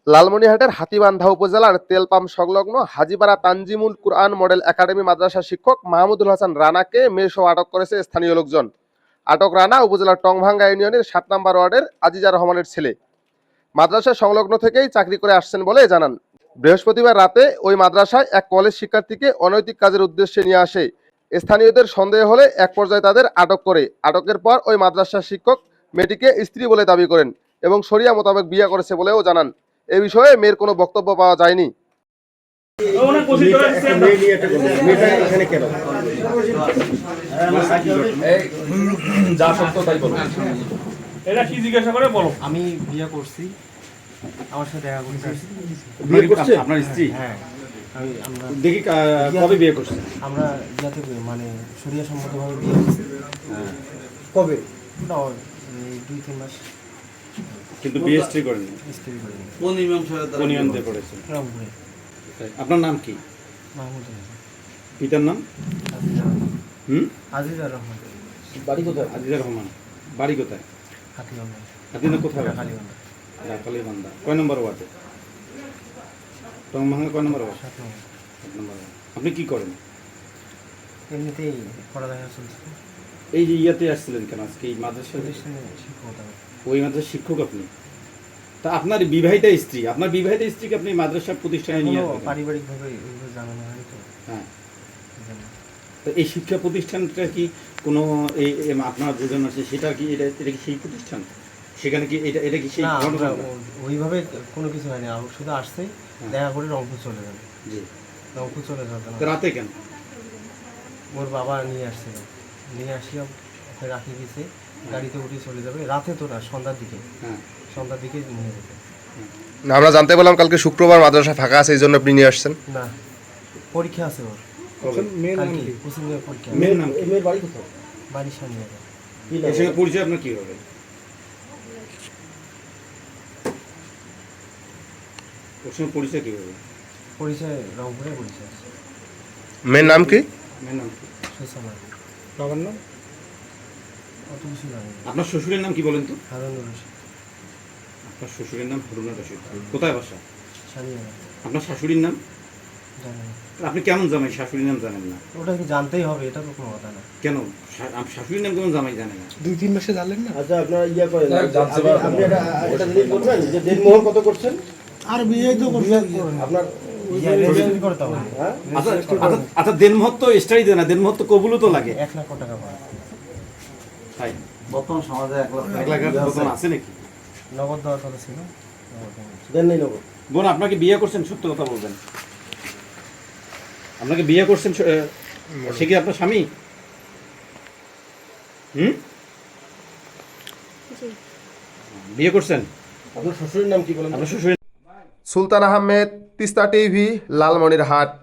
লালমনিরহাটের হাতীবান্ধা উপজেলার তেলপাম্প সংলগ্ন হাজীপাড়া তানজিমুল কুরআন মডেল একাডেমি মাদ্রাসার শিক্ষক মাহমুদুল হাসান রানাকে মেয়েসহ আটক করেছে স্থানীয় লোকজন। আটক রানা উপজেলার টংভাঙ্গা ইউনিয়নের ৭ নম্বর ওয়ার্ডের আজিজা রহমানের ছেলে। মাদ্রাসা সংলগ্ন থেকেই চাকরি করে আসছেন বলে জানান। বৃহস্পতিবার রাতে ওই মাদ্রাসায় এক কলেজ শিক্ষার্থীকে অনৈতিক কাজের উদ্দেশ্যে নিয়ে আসে। স্থানীয়দের সন্দেহ হলে এক পর্যায়ে তাদের আটক করে। আটকের পর ওই মাদ্রাসার শিক্ষক মেয়েটিকে স্ত্রী বলে দাবি করেন এবং শরিয়া মোতাবেক বিয়ে করেছে বলেও জানান। এ বিষয়ে মেয়ের কোনো বক্তব্য পাওয়া যায়নি। আমি বিয়ে করছি, আমার সাথে দেখা করতে আসছি। বিয়ে করছে আপনার স্ত্রী? হ্যাঁ, আমরা দেখি কবে বিয়ে করছে? আমরা ইয়াতে মানে শরিয়া সম্মতভাবে বিয়ে করছি। কবে? ওটা 2-3 মাস। কিন্তু বিয়ে স্ত্রী করেন? স্ত্রী করিনি। কোন ইমাম দিয়ে করেছেন? রংপুরে। আপনার নাম কি? মাহমুদ হাসান। পিতার নাম? আজিজা রহমান। বাড়ি কোথায়? আজিজা রহমান। বাড়ি কোথায়? হাতিবান্ধা। হাতিবান্ধা কোথায়? কালীবান্ধা। কালীবান্ধা। কয় নম্বর ওয়ার্ডে? টংভাঙ্গা কয় নম্বর ওয়ার্ড? 7 নম্বর। 7 নম্বর ওয়ার্ড। আপনি কি করেন? এমনিতেই পড়ালেখা চলছে। এই যে ইয়াতে আসছিলেন কেন আজকে এই মাদ্রাসায়? প্রতিষ্ঠানে শিক্ষকতা। ওই মাদ্রাসার শিক্ষক আপনি? তা আপনার বিবাহিতা স্ত্রী, আপনার বিবাহিতা স্ত্রীকে আপনি মাদ্রাসা প্রতিষ্ঠানে নিয়ে আসবেন? পারিবারিকভাবে ওইভাবে জানানো হয় তো। হ্যাঁ। তো এই শিক্ষা প্রতিষ্ঠানটা কি কোনো এই আপনার যেজন আছে সেটা কি এটা কি সেই প্রতিষ্ঠান? সেখানে কি এটা কি সেই? না, ওইভাবে কোনো কিছু হয়নি। আর শুধু আসছে, দেখা করে রংপুর চলে যাবে। জি। রংপুর চলে যাবে না। রাতে কেন? ওর বাবা নিয়ে আসছিল, নিয়ে আসিয়া ওকে রাখি দিয়েছে, গাড়িতে উঠে চলে যাবে। রাতে তো না, সন্ধ্যার দিকে। হ্যাঁ, সন্ধ্যার দিকে নিয়ে যেতে। আমরা জানতে পারলাম কালকে শুক্রবার মাদ্রাসা ফাঁকা আছে, এই জন্য আপনি নিয়ে আসছেন। না, পরীক্ষা আছে ওর। কালকে কোচিংয়ের পরীক্ষা। মেয়ের নাম? মেয়ের বাড়ি কোথায়? বাড়ির সামনে। এর সঙ্গে পরিচয় আপনার কি হবে? ওর সঙ্গে পরিচয় কি হবে? পরিচয় রংপুরে পরিচয় আছে। মেয়ের নাম কি? মেয়ের নাম কি? সুসময়। বাবার নাম? অত কিছু জানি না। আপনার শ্বশুরের নাম কি বলেন তো? হারুনুর রশিদ। আপনার শ্বশুরের নাম হারুনুর রশিদ। কোথায় বাসা? সানিয়া। আপনার শাশুড়ির নাম? জানি না। আপনি কেমন জামাই শাশুড়ির নাম জানেন না? ওটা কি জানতেই হবে? এটা তো কোনো কথা না। কেন শাশুড়ির নাম কেমন জামাই জানে না? 2-3 মাসে জানলেন না? আচ্ছা, আপনারা ইয়া করেন, আপনি এটা জিনিস বলবেন যে দেনমোহর কত করছেন? আর বিয়ে তো করবে আপনার রেজিস্ট্রি করতে হবে। আচ্ছা দেনমোহর তো এক্সট্রাই দেয় না, দেনমোহর তো কবুলও তো লাগে। 1 লাখ টাকা পায়। তাই বর্তমান সমাজে 1 লাখ 1 লাখের মতন আছে নাকি? নগদ দেওয়ার কথা ছিল। দেন নেই নগদ। বোন, আপনাকে বিয়ে করছেন? সত্য কথা বলবেন। আপনাকে বিয়ে করছেন, সে কি আপনার স্বামী? বিয়ে করছেন? আপনার শ্বশুরের নাম কি বলেন? আপনার শ্বশুর? সুলতান আহমেদ, তিস্তা টিভি, লালমনিরহাট।